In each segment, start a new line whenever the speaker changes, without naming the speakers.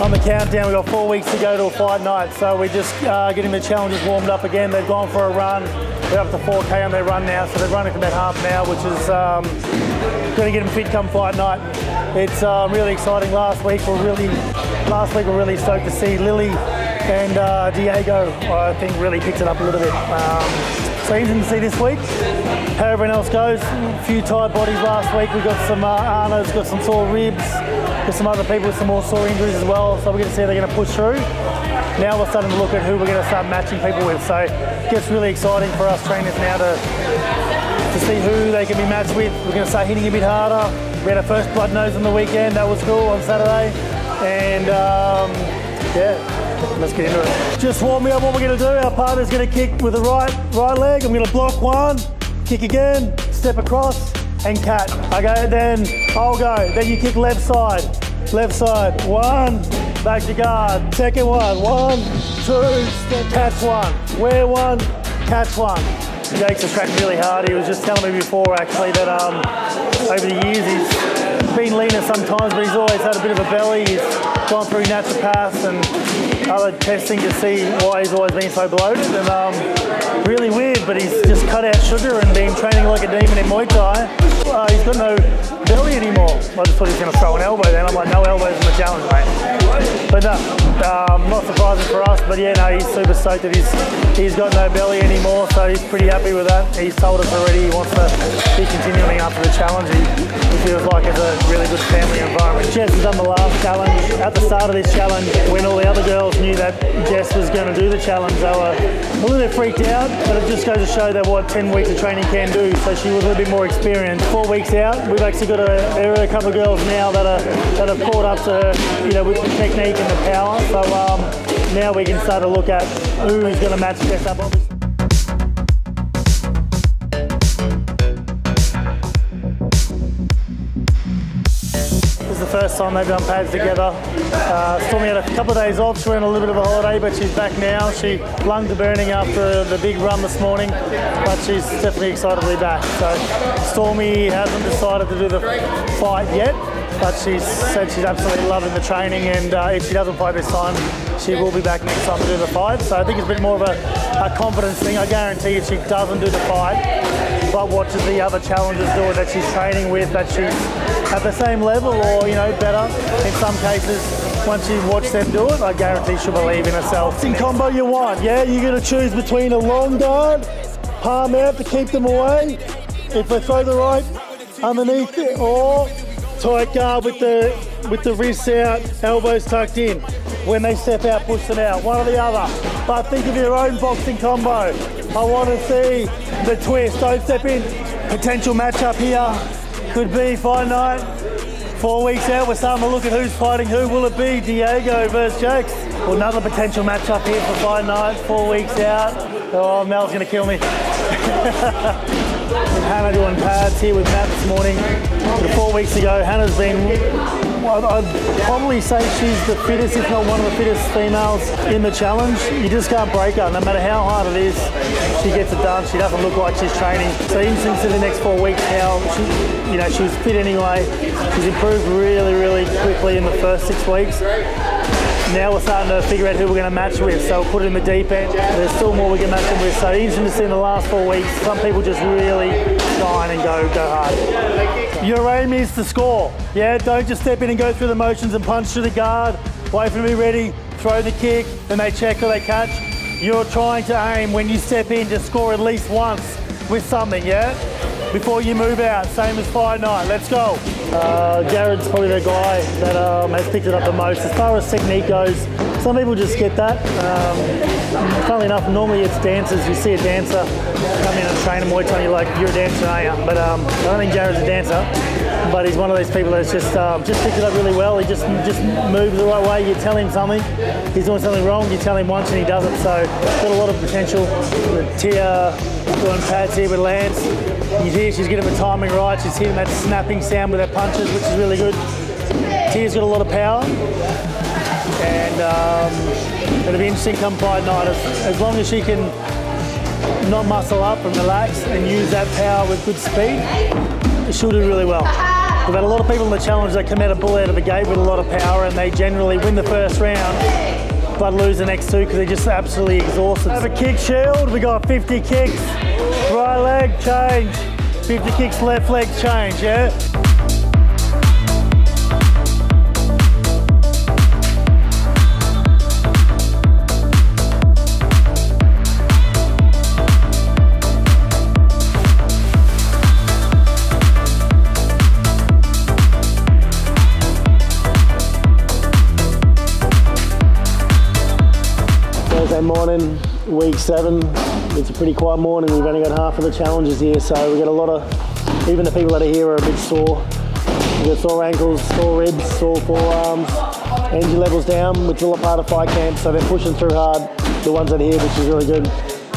on the countdown. We've got 4 weeks to go to a fight night, so we're just getting the challenges warmed up again. They've gone for a run. They're up to 4K on their run now, so they're running for about half an hour, which is going to get them fit come fight night. It's really exciting. Last week we're really stoked to see Lily and Diego, I think, really picked it up a little bit. So interesting to see this week how everyone else goes. A few tired bodies last week. We've got some Arno's got some sore ribs. There's some other people with some more sore injuries as well. So we're going to see how they're going to push through. Now we're starting to look at who we're going to start matching people with. So it gets really exciting for us trainers now to see who they can be matched with. We're going to start hitting a bit harder. We had our first blood nose on the weekend. That was cool on Saturday. And yeah, let's get into it. Just warm me up what we're going to do. Our partner's going to kick with the right leg. I'm going to block one, kick again, step across, and cat. Okay, then I'll go. Then you kick left side, one, back to guard. Second one, two, catch one. Wear one, catch one. Jake's has tracked really hard. He was just telling me before, actually, that over the years he's been leaner sometimes, but he's always had a bit of a belly. He's gone through naturopaths and other testing to see why he's always been so bloated, and really weird, but he's just cut out sugar and been training like a demon in Muay Thai. He's got no belly anymore. I just thought he was going to throw an elbow then. I'm like, no elbows in the challenge, mate. But no, not surprising for us, but yeah, no, he's super stoked that he's got no belly anymore, so he's pretty happy with that. He's told us already he wants to be continuing after the challenge. He feels like it's a really good family environment. Jess has done the last challenge. At the start of this challenge, when all the other girls knew that Jess was going to do the challenge, they were a little bit freaked out, but it just goes to show that what 10 weeks of training can do. So she was a little bit more experienced. 4 weeks out, we've actually got a couple of girls now that have caught up to her, you know, with the technique and the power. So now we can start to look at who's going to match Jess up, obviously. The first time they've done pads together. Stormy had a couple of days off. She went on a little bit of a holiday, but she's back now. She lungs are burning after the big run this morning, but she's definitely excitedly back. So Stormy hasn't decided to do the fight yet, but she's said she's absolutely loving the training, and if she doesn't fight this time, she will be back next time to do the fight. So I think it's a bit more of a confidence thing. I guarantee if she doesn't do the fight, but watches the other challengers do it that she's training with, that she's at the same level or, you know, better in some cases. Once you watch them do it, I guarantee she'll believe in herself. In combo you want, yeah? You're going to choose between a long guard, palm out to keep them away, if they throw the right underneath it, or tight guard with the wrists out, elbows tucked in. When they step out, push them out, one or the other. But think of your own boxing combo. I want to see the twist. Don't step in. Potential matchup here could be fight night. 4 weeks out, we're starting to look at who's fighting who. Will it be Diego versus Jakes? Well, another potential matchup here for fight night. 4 weeks out. Oh, Mel's going to kill me. Hannah doing pads here with Matt this morning. 4 weeks ago, Hannah's been, I'd probably say she's the fittest, if not one of the fittest females in the challenge. You just can't break her. No matter how hard it is, she gets it done. She doesn't look like she's training. So interesting to the next 4 weeks how she was fit anyway. She's improved really, really quickly in the first 6 weeks. Now we're starting to figure out who we're going to match with, so we'll put it in the deep end. There's still more we can match them with, so interesting to see in the last 4 weeks, some people just really shine and go hard. Your aim is to score, yeah? Don't just step in and go through the motions and punch through the guard, wait for them to be ready, throw the kick, then they check or they catch. You're trying to aim when you step in to score at least once with something, yeah? Before you move out, same as fight night, let's go. Jared's probably the guy that has picked it up the most. As far as technique goes, some people just get that. Funnily enough, normally it's dancers. You see a dancer come in and train Muay Thai, you're like, you're a dancer, aren't you? But I don't think Jared's a dancer, but he's one of those people that's just picked it up really well. He just moves the right way. You tell him something, he's doing something wrong, you tell him once and he doesn't. So got a lot of potential. Tia doing pads here with Lance. You hear she's getting the timing right. She's hitting that snapping sound with her punches, which is really good. Tia's got a lot of power. And it'll be interesting come fight night. As long as she can not muscle up and relax and use that power with good speed, she'll do really well. We've had a lot of people in the challenge that come out a bull out of the gate with a lot of power, and they generally win the first round but lose the next two because they're just absolutely exhausted. Have a kick shield, we got 50 kicks, right leg, change. 50 kicks, left leg, change, yeah? Thursday morning, week 7. It's a pretty quiet morning. We've only got half of the challenges here, so we've got a lot of, even the people that are here are a bit sore. We've got sore ankles, sore ribs, sore forearms, energy levels down, which is a part of fight camp, so they're pushing through hard, the ones that are here, which is really good.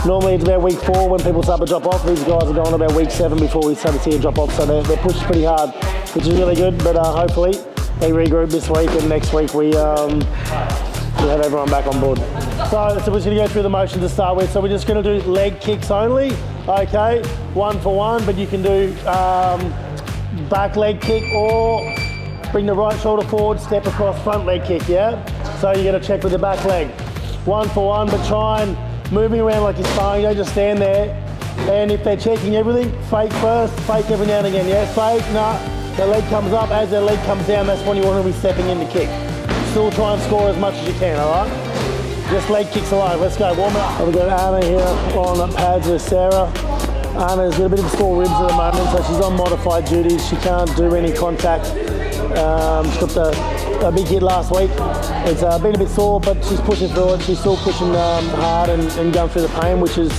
Normally it's about week 4 when people start to drop off. These guys are going about week 7 before we start to see a drop off, so they're pushed pretty hard, which is really good, but hopefully they regroup this week, and next week we have everyone back on board. So we're just going to go through the motion to start with. So we're just going to do leg kicks only, okay? 1 for 1, but you can do back leg kick or bring the right shoulder forward, step across, front leg kick, yeah? So you're going to check with the back leg. 1 for 1, but try and moving around like you're sparring, you don't just stand there. And if they're checking everything, fake first, fake every now and again, yeah? Fake, nah, their leg comes up, as their leg comes down, that's when you want to be stepping in the kick. Still try and score as much as you can, all right? Just leg kicks alone. Let's go, warm up. We've got Anna here on pads with Sarah. Anna's got a bit of sore ribs at the moment, so she's on modified duties. She can't do any contact. She got a big hit last week. It's been a bit sore, but she's pushing through it. She's still pushing hard and going through the pain, which is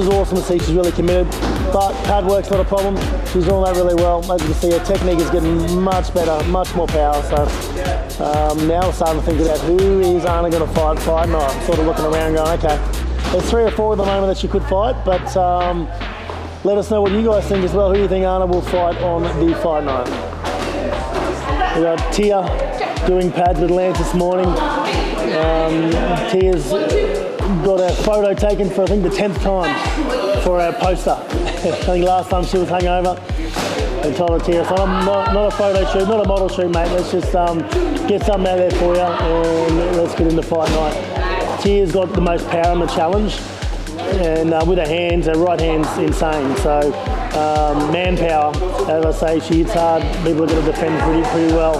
awesome to see. She's really committed. But pad work's not a problem. She's doing that really well. As you can see, her technique is getting much better, much more power. So now we're starting to think about who is Anna going to fight night. I'm sort of looking around going, okay, there's 3 or 4 at the moment that she could fight, but let us know what you guys think as well. Who do you think Anna will fight on the fight night? We got Tia doing pads with Lance this morning. Tia's got a photo taken for I think the 10th time for our poster. I think last time she was hungover and told her Tia, so I'm not a photo shoot, not a model shoot, mate. Let's just get something out there for you and let's get into fight night. Tia's got the most power in the challenge, and with her hands, her right hand's insane. So manpower, as I say, she hits hard. People are going to defend pretty well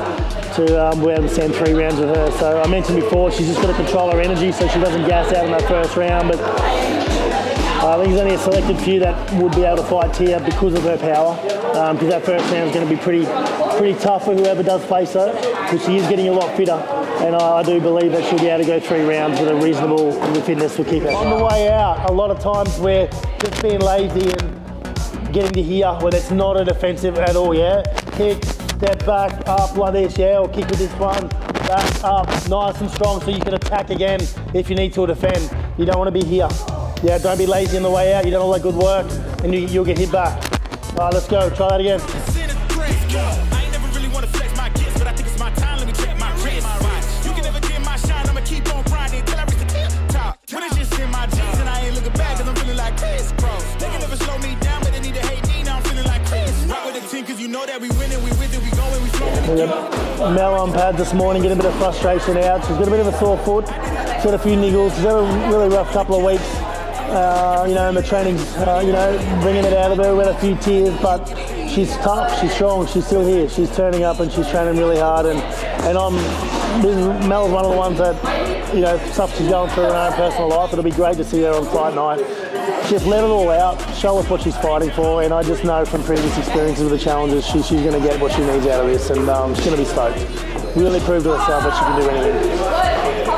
to be able to send 3 rounds with her. So I mentioned before, she's just got to control her energy so she doesn't gas out in that first round. But I think there's only a selected few that would be able to fight Tia because of her power. Because that first round is going to be pretty tough for whoever does face her, because she is getting a lot fitter. And I do believe that she'll be able to go 3 rounds with a reasonable fitness will keep her. On the way out, a lot of times we're just being lazy and getting to here when it's not a defensive at all, yeah? Kick, step back, up like this, yeah? Or kick with this one, back, up, nice and strong so you can attack again if you need to defend. You don't want to be here. Yeah, don't be lazy on the way out. You don't all that good work and you'll get hit back. All right, let's go, try that again.
I ain't never really want to flex my gifts, but I think it's my time. Let me check my wrist. You can never get my shine. I'ma keep on grinding till I reach the tip top. When it's just in my jeans and I ain't looking back, cause I'm feeling like Chris Cross. They can never slow me down, but they need to hate me. Now I'm feeling like Chris. Rock with the team, cause you know that we winning, we with it, we going, we flowing.
We got Mel on pad this morning, getting a bit of frustration out. She's got a bit of a sore foot. She's had a few niggles. She's had a really rough couple of weeks. You know, and the training's, you know, bringing it out of her. We had a few tears, but she's tough, she's strong, she's still here. She's turning up and she's training really hard. And Mel's one of the ones that, you know, stuff she's going through in her own personal life. It'll be great to see her on fight night. Just let it all out, show us what she's fighting for. And I just know from previous experiences with the challenges, she's going to get what she needs out of this. And she's going to be stoked. Really prove to herself that she can do anything.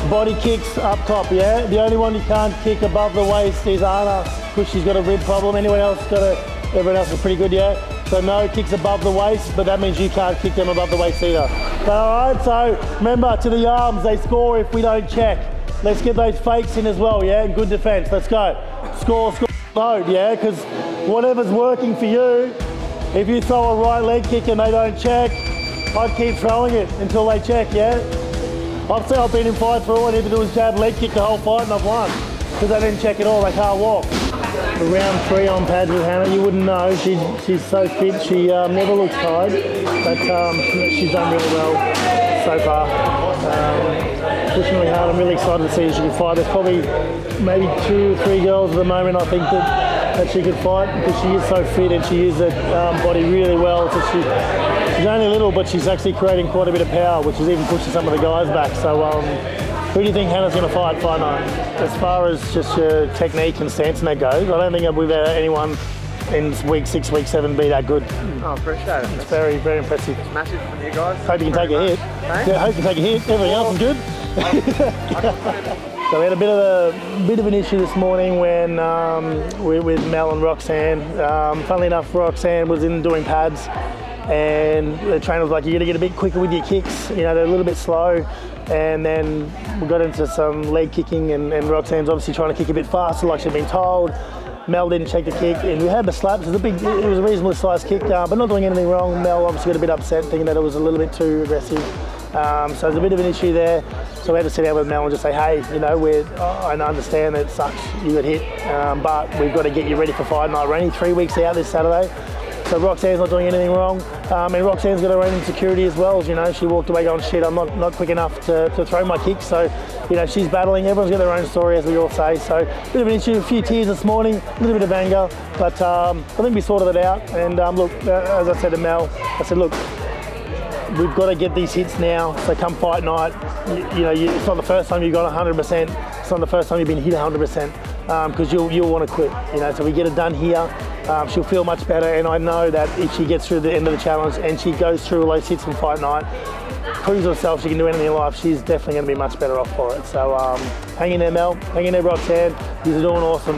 Body kicks up top, yeah? The only one you can't kick above the waist is Anna, because she's got a rib problem. Everyone else is pretty good, yeah? So no kicks above the waist, but that means you can't kick them above the waist either. All right, so remember, to the arms, they score if we don't check. Let's get those fakes in as well, yeah? Good defense, let's go. Score, load, yeah? Because whatever's working for you, if you throw a right leg kick and they don't check, I'd keep throwing it until they check, yeah? I've been in fights for all I need to do is jab leg kick the whole fight and I've won. Because they didn't check at all, they can't walk. round 3 on pads with Hannah. You wouldn't know. She's so fit. She never looks tired, but she's done really well so far. Pushing really hard. I'm really excited to see if she can fight. There's probably maybe 2 or 3 girls at the moment I think that she could fight, because she is so fit and she uses her body really well. So she's only little, but she's actually creating quite a bit of power, which is even pushing some of the guys back. So who do you think Hannah's going to fight night? As far as just your technique and stance and that goes, I don't think we've had anyone in week 6, week 7 be that good.
Oh, appreciate it.
It's very, very impressive.
It's massive from you guys.
Hope you can take a hit.
Hey?
Yeah, hope you can take a hit. Everything else is good. So we had a bit of an issue this morning when with Mel and Roxanne. Funnily enough, Roxanne was in doing pads, and the trainer was like, "You got to get a bit quicker with your kicks. You know, they're a little bit slow." And then we got into some leg kicking, and Roxanne's obviously trying to kick a bit faster, like she'd been told. Mel didn't check the kick, and we had the slaps. It was a reasonably sized kick, but not doing anything wrong. Mel obviously got a bit upset, thinking that it was a little bit too aggressive. So there's a bit of an issue there. So we had to sit down with Mel and just say, hey, you know, I understand that it sucks, you got hit, but we've got to get you ready for fight night. We're only 3 weeks out this Saturday. So Roxanne's not doing anything wrong, and Roxanne's got her own insecurity as well. You know, she walked away going, shit, I'm not quick enough to throw my kicks. So, you know, she's battling. Everyone's got their own story, as we all say. So, bit of an issue, a few tears this morning, a little bit of anger, but I think we sorted it out. And look, as I said to Mel, I said, look, we've got to get these hits now. So come fight night, you know, it's not the first time you've got 100%. It's not the first time you've been hit 100%, because you'll want to quit. You know, so we get it done here. She'll feel much better, and I know that if she gets through the end of the challenge and she goes through all those hits from fight night, proves herself she can do anything in life, she's definitely going to be much better off for it. So hang in there, Mel. Hang in there, Roxanne. You're doing awesome.